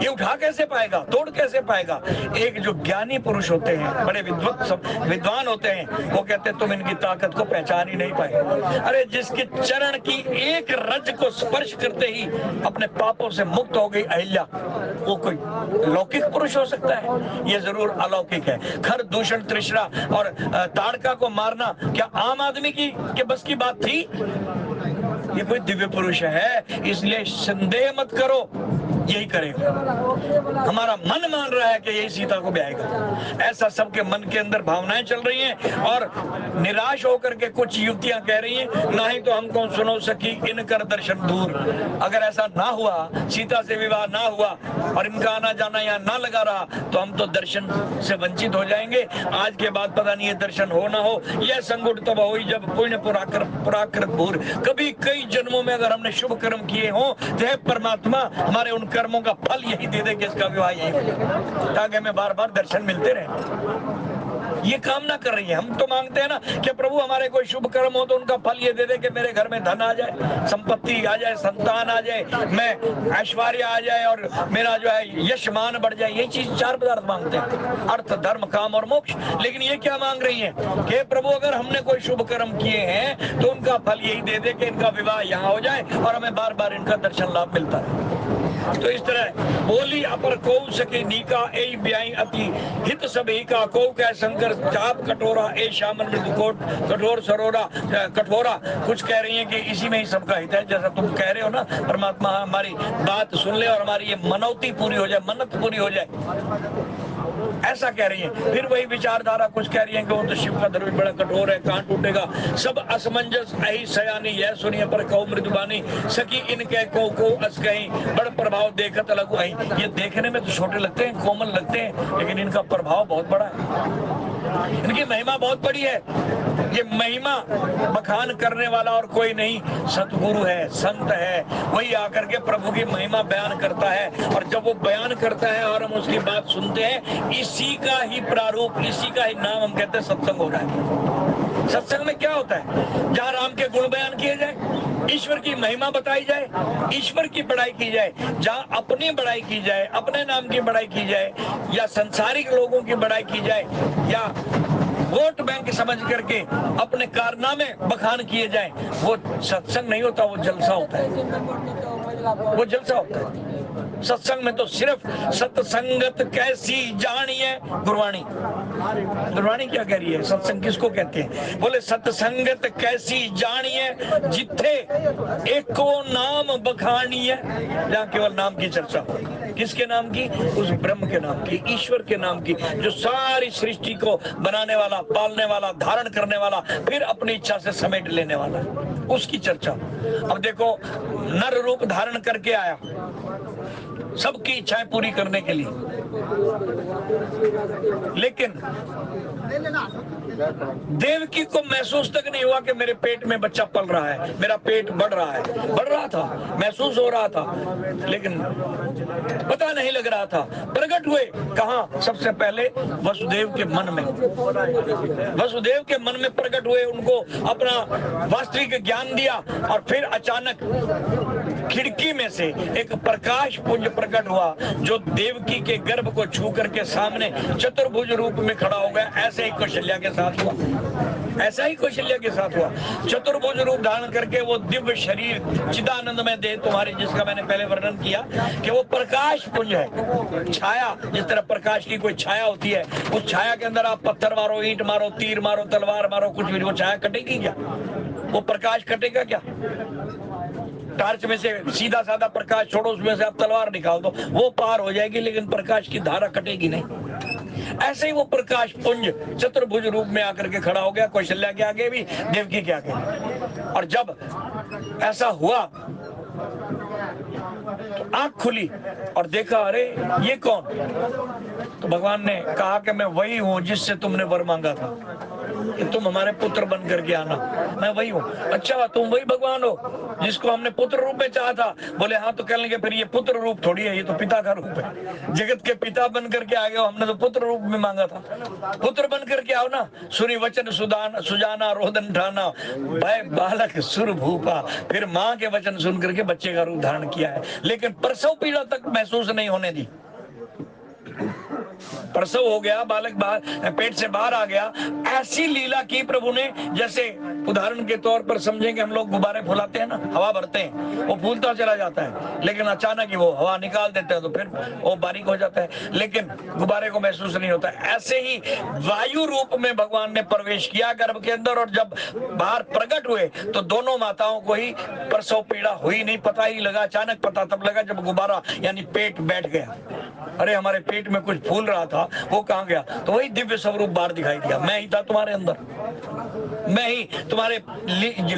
A: ये उठा कैसे पाएगा, तोड़ कैसे पाएगा। एक जो ज्ञानी पुरुष होते हैं, बड़े विद्वान होते हैं, वो कहते हैं तुम इनकी ताकत को पहचान ही नहीं पाए। अरे जिसके चरण की एक रज को स्पर्श करते ही अपने पापों से मुक्त हो गई अहिल्या, वो कोई लौकिक पुरुष हो सकता है? ये जरूर अलौकिक है। खर दूषण तृष्णा और ताड़का को मारना क्या आम आदमी के बस की बात थी? ये कोई दिव्य पुरुष है, इसलिए संदेह मत करो, यही करेगा। हमारा मन मान रहा है कि यही सीता को ब्याहेगा, ऐसा सबके मन के अंदर भावनाएं चल रही हैं। और निराश होकर के कुछ युक्तियां कह रही हैं, ना ही तो हमको सुनो सकी इनकर दर्शन दूर। अगर ऐसा ना हुआ, सीता से विवाह ना हुआ और इनका आना जाना यहाँ ना लगा रहा, तो हम तो दर्शन से वंचित हो जाएंगे। आज के बाद पता नहीं ये दर्शन हो ना हो। यह संगुट तब हो जब पुण्य पुराकृत भूर। कभी कई जन्मों में अगर हमने शुभ कर्म किए हों, तो परमात्मा हमारे उन कर्मों का फल यही दे दे कि इसका विवाह यही हो, ताकि हमें बार बार दर्शन मिलते रहे। ये कामना कर रही है। हम तो मांगते हैं ना कि प्रभु हमारे कोई शुभ कर्म हो तो उनका फल ये दे दे कि मेरे घर में धन आ जाए, संपत्ति आ जाए, संतान आ जाए, मैं ऐश्वर्य आ जाए और मेरा जो है यश मान बढ़ जाए। यही चीज चार पदार्थ मांगते हैं, अर्थ धर्म काम और मोक्ष। लेकिन ये क्या मांग रही है कि प्रभु अगर हमने कोई शुभ कर्म किए हैं तो उनका फल यही दे दे कि इनका विवाह यहाँ हो जाए और हमें बार बार इनका दर्शन लाभ मिलता है। तो इस तरह बोली अपर को सके नीका ए ब्याई अति हित सभी का को कह शंकर चाप कटोरा ए शामन मृदुकोट कठोर सरोरा कठोरा। कुछ कह रही है कि इसी में ही सबका हित है, जैसा तुम कह रहे हो ना, परमात्मा हमारी बात सुन ले और हमारी ये मनौती पूरी हो जाए, मन्नत पूरी हो जाए, ऐसा कह रही है। फिर वही विचारधारा कुछ कह रही है कि वो तो शिव का धनुष बड़ा कठोर है, कान टूटेगा। सब असमंजस अहि सयानी यह सुनिए पर कहो मृदुबानी सकी इनके को अस कहीं बड़ प्रभाव देखत लगू। ये देखने में तो छोटे लगते हैं, कोमल लगते हैं, लेकिन इनका प्रभाव बहुत बड़ा है। इनकी महिमा बहुत बड़ी है। ये महिमा बखान करने वाला और कोई नहीं, सतगुरु है, संत है, वही आकर के प्रभु की महिमा बयान करता है। और जब वो बयान करता है और हम उसकी बात सुनते हैं, इसी का ही प्रारूप, इसी का ही नाम हम कहते हैं सत्संग हो रहा है। सत्संग में क्या होता है? जहाँ राम के गुण बयान किए जाए, ईश्वर की महिमा बताई जाए, ईश्वर की बड़ाई की जाए, जहाँ अपनी बड़ाई की जाए, अपने नाम की बड़ाई की जाए, या संसारिक लोगों की बड़ाई की जाए, या वोट बैंक समझ करके अपने कारनामे बखान किए जाए, वो सत्संग नहीं होता, वो जलसा होता है, वो जलसा होता है। सत्संग में तो सिर्फ सत्संगत कैसी जानिए, गुरवाणी, गुरवाणी क्या कह रही है? सत्संग किसको कहते हैं? बोले सत्संगत कैसी जानिए, जिथे एको नाम बखानिए, जहाँ केवल नाम की चर्चा हो। किसके नाम की? उस ब्रह्म के नाम की, ईश्वर के नाम की, जो सारी सृष्टि को बनाने वाला, पालने वाला, धारण करने वाला, फिर अपनी इच्छा से समेट लेने वाला, उसकी चर्चा। अब देखो, नर रूप धारण करके आया सबकी इच्छाएं पूरी करने के लिए, लेकिन देवकी को महसूस तक नहीं हुआ कि मेरे पेट में बच्चा पल रहा है, मेरा पेट बढ़ रहा है। बढ़ रहा था, महसूस हो रहा था, लेकिन पता नहीं लग रहा था। प्रकट हुए कहाँ? सबसे पहले वसुदेव के मन में, वसुदेव के मन में प्रकट हुए, उनको अपना वास्तविक ज्ञान दिया, और फिर अचानक खिड़की में से एक प्रकाश पुंज प्रकट हुआ, जो देवकी के गर्भ को छू करके सामने चतुर्भुज रूप में खड़ा हो गया। ऐसे ही कौशल्या के साथ हुआ, ऐसा ही कौशल्या के साथ हुआ। चतुर्भुज रूप धारण करके वो दिव्य शरीर, चिदानंद में देह तुम्हारी, जिसका मैंने पहले वर्णन किया कि वो प्रकाश पुंज है, छाया। जिस तरह प्रकाश की कोई छाया होती है, उस छाया के अंदर आप पत्थर मारो, ईंट मारो, तीर मारो, तलवार मारो, कुछ भी, वो छाया कटेगी क्या? वो प्रकाश कटेगा क्या? टार्च में से सीधा साधा प्रकाश छोड़ो, उसमें से आप तलवार निकाल दो, वो पार हो जाएगी, लेकिन प्रकाश की धारा कटेगी नहीं। ऐसे ही वो प्रकाश पुंज चतुर्भुज रूप में आकर के खड़ा हो गया, कौशल्या के आगे भी, देवकी के आगे। और जब ऐसा हुआ तो आंख खुली और देखा, अरे ये कौन? तो भगवान ने कहा कि मैं वही हूं जिससे तुमने वर मांगा था कि तुम हमारे पुत्र बन करके आना, मैं वही हूँ। अच्छा, तुम वही भगवान हो जिसको हमने पुत्र रूप में चाहा था? बोले हाँ। तो कहने लगे, फिर ये पुत्र रूप थोड़ी है, ये तो पिता का रूप है, जगत के पिता बन करके आ गए हो, हमने तो पुत्र रूप में मांगा था। पुत्र बन करके आओ ना। सुनी वचन सुजाना रोदन ठाना, भय बालक सुर भूपा। फिर माँ के वचन सुन करके बच्चे का रूप धारण किया है, लेकिन प्रसव पीड़ा तक महसूस नहीं होने दी। प्रसव हो गया, बालक बाहर, पेट से बाहर आ गया। ऐसी लीला की प्रभु ने, जैसे उदाहरण के तौर पर समझेंगे, हम लोग गुब्बारे फुलाते हैं ना, हवा भरते हैं, वो फूलता चला जाता है, लेकिन अचानक ही वो हवा निकाल देते हैं तो फिर वो बारीक हो जाता है, लेकिन गुब्बारे को महसूस नहीं होता। ऐसे ही वायु रूप में भगवान ने प्रवेश किया गर्भ के अंदर, और जब बाहर प्रकट हुए तो दोनों माताओं को ही प्रसव पीड़ा हुई नहीं, पता ही लगा। अचानक पता तब लगा जब गुब्बारा यानी पेट बैठ गया। अरे हमारे पेट में कुछ फूल रहा था, वो कहाँ गया? तो वही दिव्य स्वरूप बाहर दिखाई दिया, मैं ही था तुम्हारे अंदर, मैं ही तुम्हारे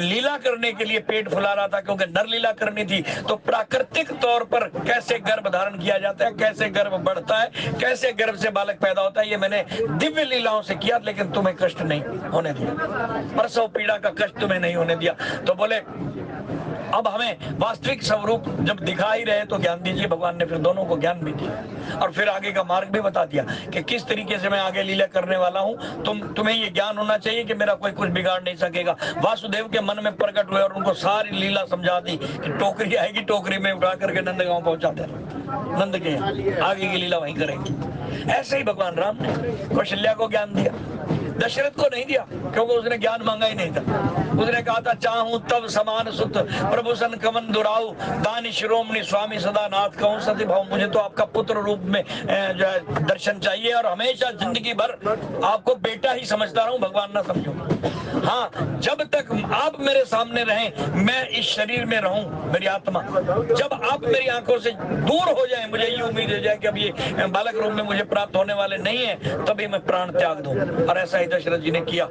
A: लीला करने के लिए पेट फुला रहा था, क्योंकि नर लीला करनी थी। तो प्राकृतिक तौर पर कैसे गर्भ धारण किया जाता है, कैसे गर्भ बढ़ता है, कैसे गर्भ से बालक पैदा होता है, ये मैंने दिव्य लीलाओं से किया, लेकिन तुम्हें कष्ट नहीं होने दिया, प्रसव पीड़ा का कष्ट तुम्हें नहीं होने दिया। तो बोले अब हमें वास्तविक स्वरूप जब दिखा ही रहे तो ज्ञान दीजिए। भगवान ने फिर दोनों को ज्ञान भी दिया, और फिर आगे का मार्ग भी बता दिया कि किस तरीके से मैं आगे लीला करने वाला हूँ। तुम्हें ये ज्ञान होना चाहिए कि मेरा कोई कुछ बिगाड़ नहीं सकेगा। वासुदेव के मन में प्रकट हुए और उनको सारी लीला समझा दी कि टोकरी आएगी, टोकरी में उठा करके नंदगांव पहुंचा देना, नंद के आगे की लीला वहीं करेंगे। ऐसे ही भगवान राम ने कौशल्या को ज्ञान दिया, दशरथ को नहीं दिया, क्योंकि उसने ज्ञान मांगा ही नहीं था। उसने कहा था, चाहूं तब समान सुत प्रभु सन कमन दुराऊ, दानी शिरोमणि स्वामी सदा नाथ कहूं सती भाव। मुझे तो आपका पुत्र रूप में जो है दर्शन चाहिए, और हमेशा जिंदगी भर आपको बेटा ही समझता रहूं, भगवान ना समझो। हाँ, जब तक आप मेरे सामने रहें, मैं इस शरीर में रहूं, मेरी आत्मा, जब आप मेरी आंखों से दूर हो जाए, मुझे ये उम्मीद हो जाए कि अब ये बालक रूप में मुझे प्राप्त होने वाले नहीं है, तभी मैं प्राण त्याग दूं। और ऐसा ही दशरथ जी ने किया।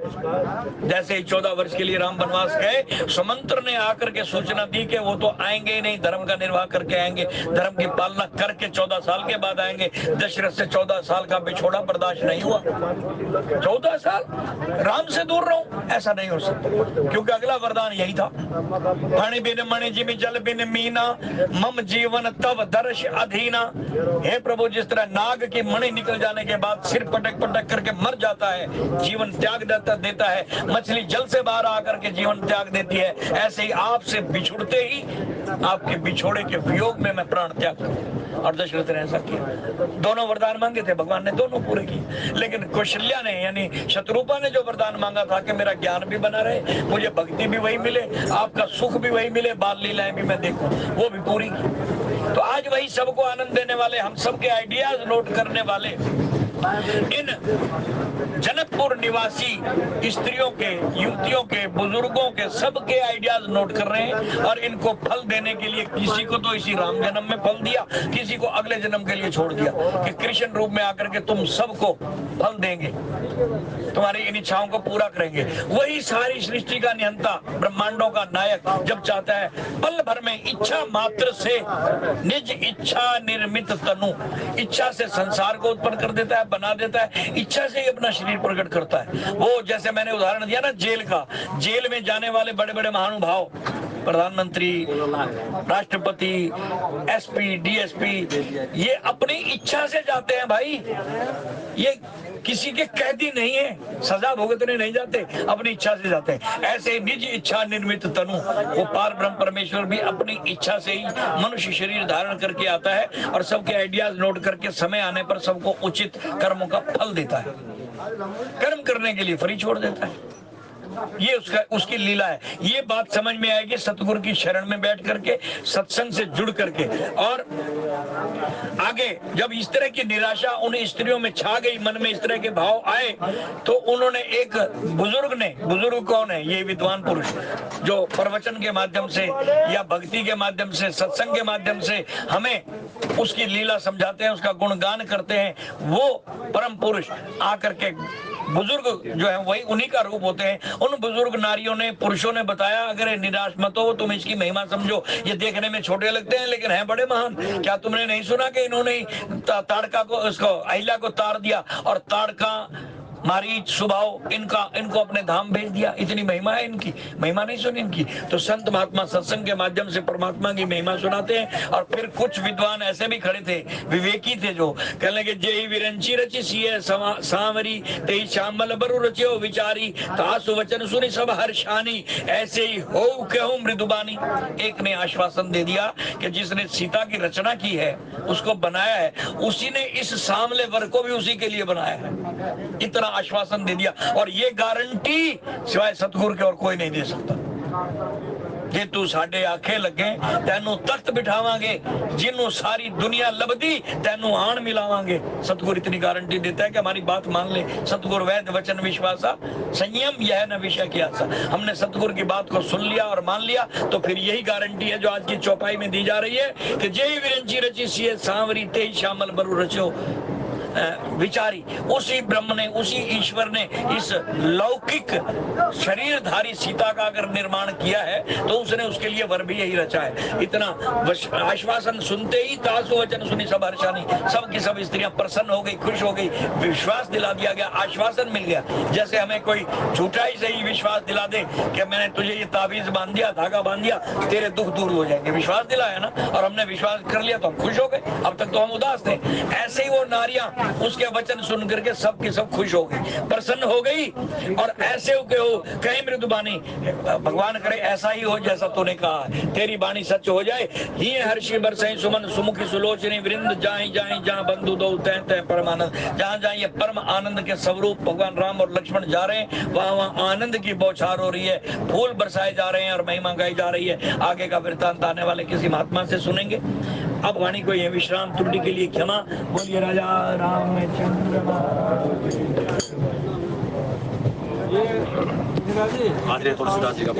A: जैसे ही 14 वर्ष के लिए राम राम वनवास गए, सुमंत्र ने आकर के सूचना दी कि वो तो आएंगे ही नहीं, धर्म का निर्वाह करके आएंगे, धर्म की पालना करके 14 साल के बाद आएंगे। दशरथ से 14 साल का बिछोड़ा बर्दाश्त नहीं हुआ। 14 साल राम से दूर रहूं, ऐसा नहीं हो सकता, क्योंकि अगला वरदान यही था, पानी बिन मणि जिमि जल बिन मीना, मम जीवन तब दर्श अधीना। हे प्रभु, जिस तरह नाग की मणि निकल जाने के बाद सिर पटक पटक करके मर जाता है, जीवन त्याग देता है, मछली जल से बाहर आकर के जीवन त्याग देती है, ऐसे ही आपसे बिछुड़ते ही आपके बिछोड़े के वियोग में मैं प्राण त्याग करूं। और दशरथ ने ऐसा किया। दोनों वरदान मांगे थे, भगवान ने दोनों पूरे किए। लेकिन कौशल्या ने यानी शत्रुपा ने जो वरदान मांगा था कि मेरा ज्ञान भी बना रहे, मुझे भक्ति भी वही मिले, आपका सुख भी वही मिले, बाल लीलाएं भी मैं देखूं, वो भी पूरी की। तो आज वही सबको आनंद देने वाले, हम सबके आइडियाज नोट करने वाले इन जनकपुर निवासी स्त्रियों के, युवतियों के, बुजुर्गों के, सबके आइडियाज नोट कर रहे हैं और इनको फल देने के लिए किसी को तो इसी राम जन्म में फल दिया, किसी को अगले जन्म के लिए छोड़ दिया कि कृष्ण रूप में आकर के तुम सबको फल देंगे, तुम्हारी इन इच्छाओं को पूरा करेंगे। वही सारी सृष्टि का नियंता, ब्रह्मांडों का नायक जब चाहता है पल भर में इच्छा मात्र से निज इच्छा निर्मित तनु, इच्छा से संसार को उत्पन्न कर देता है, बना देता है, इच्छा से ही अपना शरीर प्रकट करता है। वो जैसे मैंने उदाहरण दिया ना जेल का, जेल में जाने वाले बड़े बड़े महानुभाव, प्रधानमंत्री, राष्ट्रपति, एसपी, डीएसपी, ये अपनी इच्छा से जाते हैं भाई, ये किसी के कैदी नहीं है, सजा भुगतने नहीं जाते, अपनी इच्छा से जाते हैं। ऐसे निज इच्छा निर्मित तनु, वो पार ब्रह्म परमेश्वर भी अपनी इच्छा से ही मनुष्य शरीर धारण करके आता है और सबके आइडियाज नोट करके समय आने पर सबको उचित कर्मों का फल देता है, कर्म करने के लिए फ्री छोड़ देता है। ये उसकी लीला है। ये बात समझ में आएगी सतगुरु की शरण में बैठ करके, सत्संग से जुड़ करके। और आगे जब इस तरह की निराशा उन स्त्रियों में छा गई, मन में इस तरह के भाव आए, तो उन्होंने एक बुजुर्ग कौन है, ये विद्वान पुरुष जो प्रवचन के माध्यम से या भक्ति के माध्यम से, सत्संग के माध्यम से हमें उसकी लीला समझाते हैं, उसका गुणगान करते हैं, वो परम पुरुष आकर के, बुजुर्ग जो है वही उन्हीं का रूप होते हैं। उन बुजुर्ग नारियों ने, पुरुषों ने बताया, अगर निराश मत हो, तुम इसकी महिमा समझो, ये देखने में छोटे लगते हैं लेकिन हैं बड़े महान। क्या तुमने नहीं सुना कि इन्होंने ताड़का को, उसको अहिल्या को ताड़ दिया और ताड़का, मारीच, सुभाव, इनको अपने धाम भेज दिया। इतनी महिमा है इनकी, महिमा नहीं सुनी इनकी। तो संत महात्मा सत्संग के माध्यम से परमात्मा की महिमा सुनाते हैं। और फिर कुछ विद्वान ऐसे भी खड़े थे, विवेकी थे, जो कहने लगे, जेहि विरंची रचि सिय सांवरी, तेहि श्यामल बरु रचियो विचारी, तासु वचन सुनि सब हर्षानी, ऐसे ही हो कहूं मृदुबानी। एक ने आश्वासन दे दिया कि जिसने सीता की रचना की है, उसको बनाया है, उसी ने इस सामले वर को भी उसी के लिए बनाया है। इतना आश्वासन दे दिया। और ये गारंटी सिवाय सतगुरु के और कोई नहीं दे सकता। जे तू साडे आखे लगे, तेनू तख्त बिठावांगे, जिन्हों सारी दुनिया लभदी, तेनू आन मिलावांगे। सतगुरु इतनी गारंटी देता है कि हमारी बात मान ले। सतगुरु वैद वचन विश्वासा, संयम यह न विषय की आशा। हमने सतगुरु की बात को सुन लिया और मान लिया, तो फिर यही गारंटी है जो आज की चौपाई में दी जा रही है कि जेहि विरंची रचि सिय सांवरी, तेहि श्यामल बरु रचियो विचारी। उसी ब्रह्म ने, उसी ईश्वर ने इस लौकिक शरीरधारी सीता का अगर निर्माण किया है, तो उसने उसके लिए वर भी यही रचा है। इतना आश्वासन सुनते ही तासु वचन सुनी सब हर्षानी, सब की सब स्त्रियां प्रसन्न हो गई, खुश हो गई, विश्वास दिला दिया गया, आश्वासन मिल गया। जैसे हमें कोई झूठा ही सही विश्वास दिला दे कि मैंने तुझे ये ताबीज बांध दिया, धागा बांध दिया, तेरे दुख दूर हो जाएंगे, विश्वास दिलाया ना, और हमने विश्वास कर लिया तो हम खुश हो गए। अब तक तो हम उदास थे। ऐसे ही वो नारियां उसके वचन सुन करके सब की सब खुश हो गई, प्रसन्न हो गई। और ऐसे हो कहीं मृदुबानी, भगवान करे ऐसा ही हो जैसा तूने कहा है, तेरी बाणी सच हो जाए। ही हर्षि बरसई सुमन, सुमुखी सुलोचनी वृंद, जाए जाए जहाँ बंधु दो तय तय परम आनंद। जहाँ जहाँ ये परम आनंद के स्वरूप भगवान राम और लक्ष्मण जा रहे हैं, वहाँ वहाँ आनंद की बौछार हो रही है, फूल बरसाए जा रहे हैं और महिमा गाई जा रही है। आगे का वृत्तांत आने वाले किसी महात्मा से सुनेंगे। अब वाणी को ये विश्राम त्रुटि के लिए क्षमा। बोलिए राजा रामचंद्र।
B: आज तुलसीदास जी का